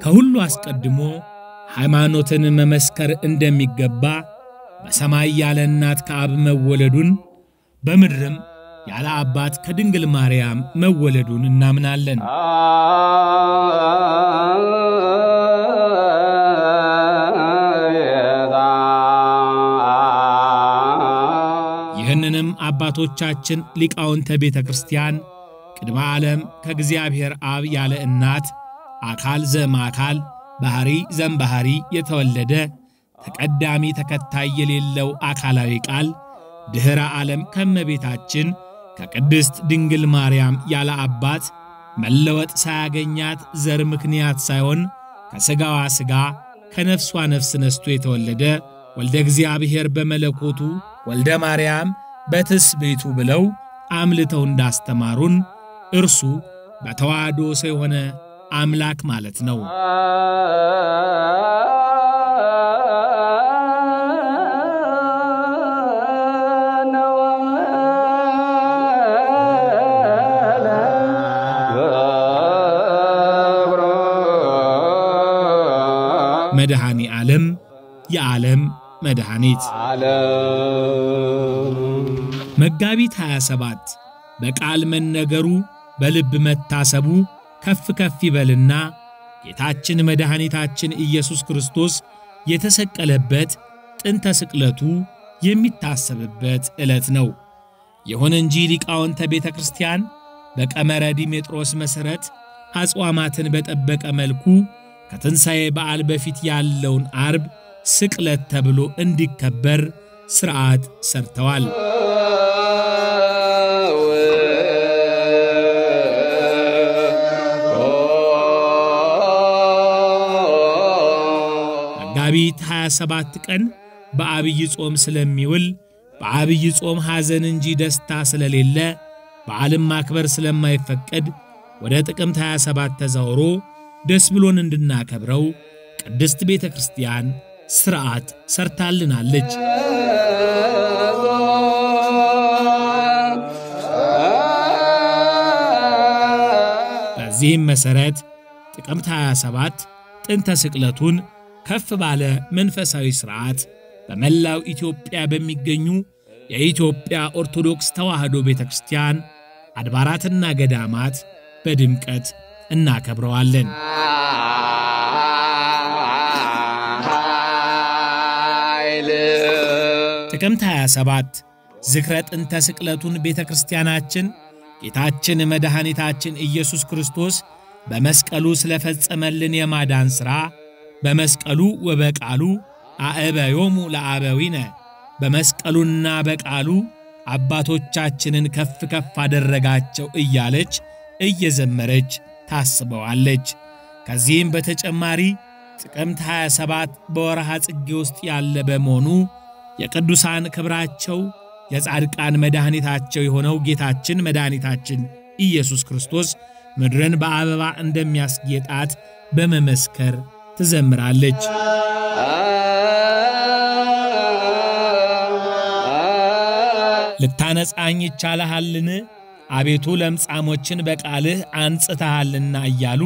ከሁሉ አስቀድሞ ሃይማኖትን መመስከር እንደሚገባ በሰማይ ያለ እናት ከአብ መወለዱን በምድርም ያለ አባት ከድንግል ማርያም መወለዱን እናምናለን። ይህንንም አባቶቻችን ሊቃውንተ ቤተ ክርስቲያን ቅድመ ዓለም ከእግዚአብሔር አብ ያለ እናት አካል ዘማካል ባህሪ ዘምባህሪ የተወለደ ተቀዳሚ ተከታይ የሌለው አካላዊ ቃል ድህረ ዓለም ከመቤታችን ከቅድስት ድንግል ማርያም ያለ አባት መለወጥ ሳያገኛት ዘር ምክንያት ሳይሆን ከሥጋዋ ሥጋ ከነፍሷ ነፍስ ነስቶ የተወለደ ወልደ እግዚአብሔር በመለኮቱ ወልደ ማርያም በትስብእቱ ብለው አምልተው እንዳስተማሩን እርሱ በተዋህዶ ሰው የሆነ አምላክ ማለት ነው። መድኃኒ ዓለም የዓለም መድኃኒት መጋቢት 27 በቃል መነገሩ በልብ መታሰቡ ከፍ ከፍ ይበልና ጌታችን መድኃኒታችን ኢየሱስ ክርስቶስ የተሰቀለበት ጥንተ ስቅለቱ የሚታሰብበት ዕለት ነው። ይሁን እንጂ ሊቃውንተ ቤተ ክርስቲያን በቀመረ ዲሜጥሮስ መሠረት አጽዋማትን በጠበቀ መልኩ ከትንሣኤ በዓል በፊት ያለውን ዓርብ ስቅለት ተብሎ እንዲከበር ሥርዓት ሰርተዋል። መጋቢት 27 ቀን በአብይ ጾም ስለሚውል በአብይ ጾም ሐዘን እንጂ ደስታ ስለሌለ በዓለም ማክበር ስለማይፈቀድ ወደ ጥቅምት 27 ተዛውሮ ደስ ብሎን እንድናከብረው ቅድስት ቤተ ክርስቲያን ሥርዓት ሰርታልናለች። በዚህም መሠረት ጥቅምት 27 ጥንተ ስቅለቱን ከፍ ባለ መንፈሳዊ ሥርዓት በመላው ኢትዮጵያ በሚገኙ የኢትዮጵያ ኦርቶዶክስ ተዋሕዶ ቤተ ክርስቲያን አድባራትና ገዳማት በድምቀት እናከብረዋለን። ጥቅምት 27 ዝክረ ጥንተ ስቅለቱን ቤተ ክርስቲያናችን ጌታችን መድኃኒታችን ኢየሱስ ክርስቶስ በመስቀሉ ስለፈጸመልን የማዳን ሥራ በመስቀሉ ወበቃሉ አእበዮሙ ለአበዊነ በመስቀሉና በቃሉ አባቶቻችንን ከፍ ከፍ አደረጋቸው እያለች እየዘመረች ታስበዋለች። ከዚህም በተጨማሪ ጥቅምት 27 በወርሃ ጽጌ ውስጥ ያለ በመሆኑ የቅዱሳን ክብራቸው የጻድቃን መድኃኒታቸው የሆነው ጌታችን መድኃኒታችን ኢየሱስ ክርስቶስ ምድርን በአበባ እንደሚያስጌጣት በመመስከር ትዘምራለች። ልታነጻኝ ይቻልሃልን አቤቱ ለምጻሞችን በቃልህ አንጽተሃልና እያሉ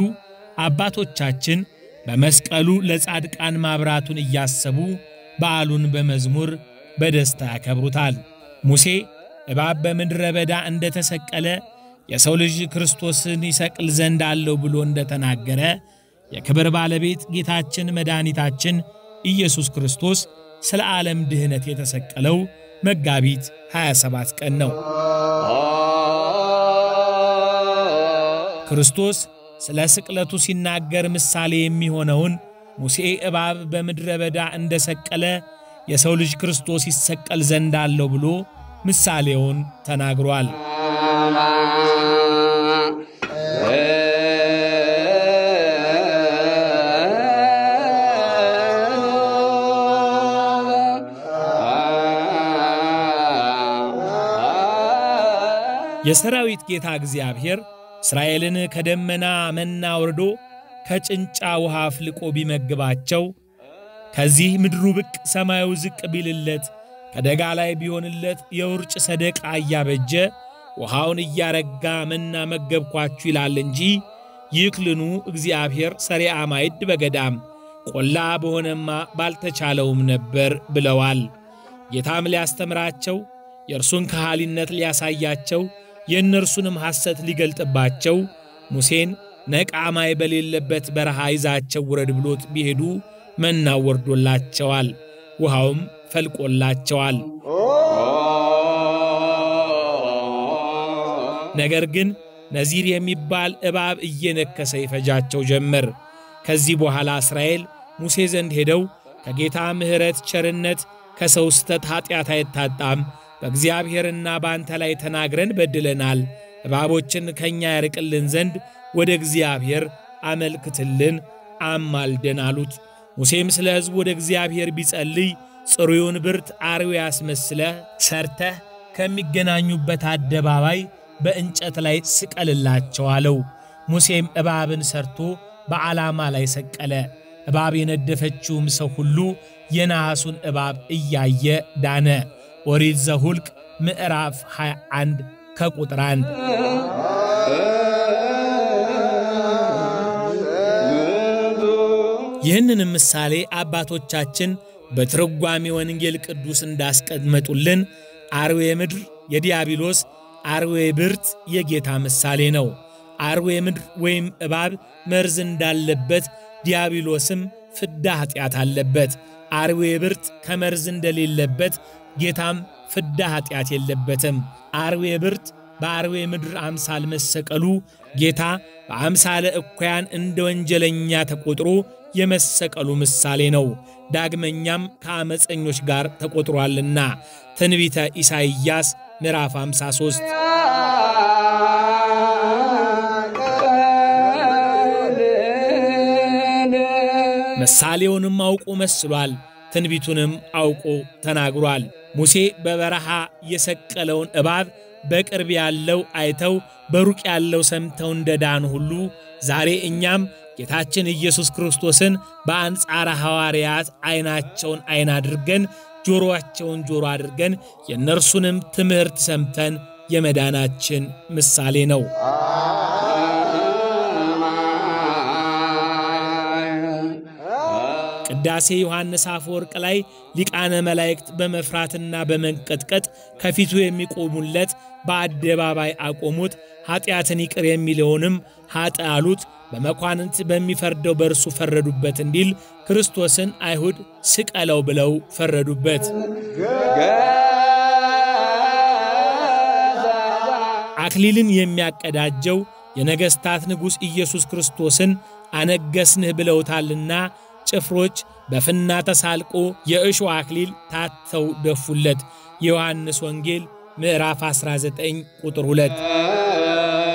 አባቶቻችን በመስቀሉ ለጻድቃን ማብራቱን እያሰቡ በዓሉን በመዝሙር በደስታ ያከብሩታል። ሙሴ እባብ በምድረ በዳ እንደተሰቀለ የሰው ልጅ ክርስቶስን ይሰቅል ዘንድ አለው ብሎ እንደተናገረ የክብር ባለቤት ጌታችን መድኃኒታችን ኢየሱስ ክርስቶስ ስለ ዓለም ድህነት የተሰቀለው መጋቢት 27 ቀን ነው። ክርስቶስ ስለ ስቅለቱ ሲናገር ምሳሌ የሚሆነውን ሙሴ እባብ በምድረ በዳ እንደሰቀለ የሰው ልጅ ክርስቶስ ይሰቀል ዘንድ አለው ብሎ ምሳሌውን ተናግሯል። የሰራዊት ጌታ እግዚአብሔር እስራኤልን ከደመና መና ወርዶ ከጭንጫ ውሃ አፍልቆ ቢመግባቸው ከዚህ ምድሩ ብቅ ሰማዩ ዝቅ ቢልለት ከደጋ ላይ ቢሆንለት የውርጭ ሰደቃ እያበጀ ውሃውን እያረጋ መና መገብኳችሁ ይላል እንጂ ይክልኑ እግዚአብሔር ሰሪዓ ማይድ በገዳም ቆላ በሆነማ ባልተቻለውም ነበር ብለዋል። ጌታም ሊያስተምራቸው የእርሱን ከሃሊነት ሊያሳያቸው የእነርሱንም ሐሰት ሊገልጥባቸው ሙሴን ነቃማይ በሌለበት በረሃ ይዛቸው ውረድ ብሎት ቢሄዱ መናው ወርዶላቸዋል፣ ውሃውም ፈልቆላቸዋል። ነገር ግን ነዚር የሚባል እባብ እየነከሰ ይፈጃቸው ጀመር። ከዚህ በኋላ እስራኤል ሙሴ ዘንድ ሄደው ከጌታ ምሕረት ቸርነት ከሰው ስተት ኃጢአት አይታጣም፣ በእግዚአብሔርና በአንተ ላይ ተናግረን በድለናል፣ እባቦችን ከኛ ያርቅልን ዘንድ ወደ እግዚአብሔር አመልክትልን አማልደን አሉት። ሙሴም ስለ ሕዝቡ ወደ እግዚአብሔር ቢጸልይ ጽሩዩን ብርት አርዌ ያስመስለህ ሰርተህ ከሚገናኙበት አደባባይ በእንጨት ላይ ስቀልላቸው አለው። ሙሴም እባብን ሰርቶ በዓላማ ላይ ሰቀለ። እባብ የነደፈችውም ሰው ሁሉ የነሐሱን እባብ እያየ ዳነ። ኦሪት ዘኍልቍ ምዕራፍ 21 ከቁጥር 1። ይህንን ምሳሌ አባቶቻችን በትርጓሜ ወንጌል ቅዱስ እንዳስቀመጡልን አርዌ ምድር የዲያብሎስ አርዌ ብርት የጌታ ምሳሌ ነው። አርዌ ምድር ወይም እባብ መርዝ እንዳለበት ዲያብሎስም ፍዳ ኃጢአት አለበት። አርዌ ብርት ከመርዝ እንደሌለበት ጌታም ፍዳ ኃጢአት የለበትም። አርዌ ብርት በአርዌ ምድር አምሳል መሰቀሉ ጌታ በአምሳለ እኩያን እንደ ወንጀለኛ ተቆጥሮ የመሰቀሉ ምሳሌ ነው። ዳግመኛም ከአመፀኞች ጋር ተቆጥሯልና ትንቢተ ኢሳይያስ ምዕራፍ 53። ምሳሌውንም አውቆ መስሏል፣ ትንቢቱንም አውቆ ተናግሯል። ሙሴ በበረሃ የሰቀለውን እባብ በቅርብ ያለው አይተው በሩቅ ያለው ሰምተው እንደዳኑ ሁሉ ዛሬ እኛም ጌታችን ኢየሱስ ክርስቶስን በአንጻረ ሐዋርያት ዓይናቸውን ዓይን አድርገን ጆሮአቸውን ጆሮ አድርገን የእነርሱንም ትምህርት ሰምተን የመዳናችን ምሳሌ ነው። ቅዳሴ ዮሐንስ አፈወርቅ ላይ ሊቃነ መላእክት በመፍራትና በመንቀጥቀጥ ከፊቱ የሚቆሙለት በአደባባይ አቆሙት። ኃጢአትን ይቅር የሚለውንም ኃጥእ አሉት። በመኳንንት በሚፈርደው በእርሱ ፈረዱበት እንዲል ክርስቶስን አይሁድ ስቀለው ብለው ፈረዱበት። አክሊልን የሚያቀዳጀው የነገሥታት ንጉሥ ኢየሱስ ክርስቶስን አነገስንህ ብለውታልና ጭፍሮች በፍና ተሳልቆ የእሾህ አክሊል ታተው ደፉለት። የዮሐንስ ወንጌል ምዕራፍ 19 ቁጥር 2።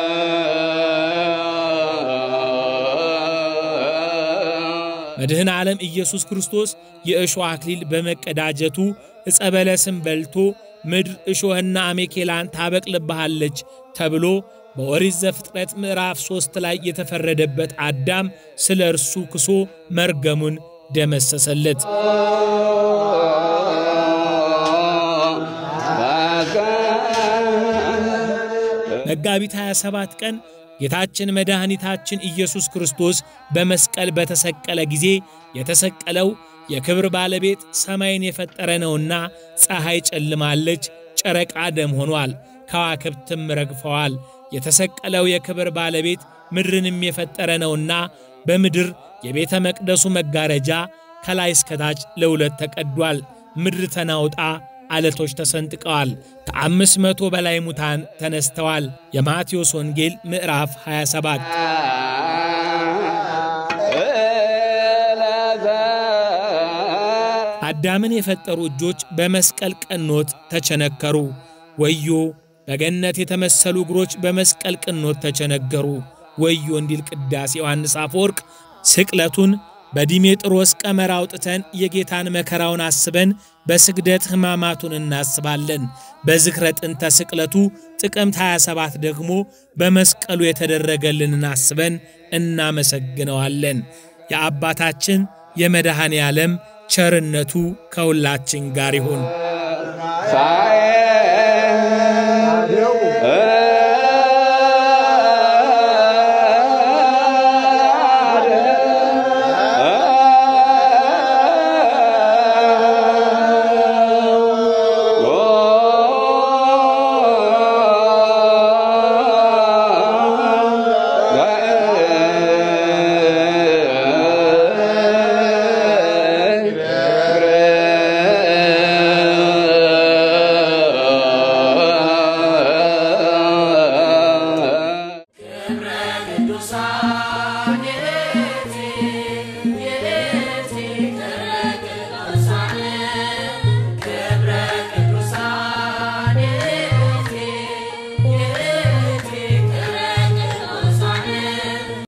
መድኃኔ ዓለም ኢየሱስ ክርስቶስ የእሾህ አክሊል በመቀዳጀቱ ዕፀ በለስን በልቶ ምድር እሾህና አሜኬላን ታበቅልብሃለች ተብሎ በኦሪት ዘፍጥረት ምዕራፍ 3 ላይ የተፈረደበት አዳም ስለ እርሱ ክሶ መርገሙን ደመሰሰለት። መጋቢት 27 ቀን ጌታችን መድኃኒታችን ኢየሱስ ክርስቶስ በመስቀል በተሰቀለ ጊዜ የተሰቀለው የክብር ባለቤት ሰማይን የፈጠረ ነውና ፀሐይ ጨልማለች፣ ጨረቃ ደም ሆኗል፣ ከዋክብትም ረግፈዋል። የተሰቀለው የክብር ባለቤት ምድርንም የፈጠረ ነውና በምድር የቤተ መቅደሱ መጋረጃ ከላይ እስከታች ለሁለት ተቀዷል። ምድር ተናውጣ አለቶች ተሰንጥቀዋል። ከ500 በላይ ሙታን ተነስተዋል። የማቴዎስ ወንጌል ምዕራፍ 27። አዳምን የፈጠሩ እጆች በመስቀል ቀኖት ተቸነከሩ። ወዮ! በገነት የተመሰሉ እግሮች በመስቀል ቀኖት ተቸነገሩ። ወዮ እንዲል ቅዳሴ ዮሐንስ አፈወርቅ ስቅለቱን በዲሜጥሮስ ቀመር አውጥተን የጌታን መከራውን አስበን በስግደት ሕማማቱን እናስባለን። በዝክረ ጥንተ ስቅለቱ ጥቅምት 27 ደግሞ በመስቀሉ የተደረገልንን አስበን እናመሰግነዋለን። የአባታችን የመድኃኔ ዓለም ቸርነቱ ከሁላችን ጋር ይሁን።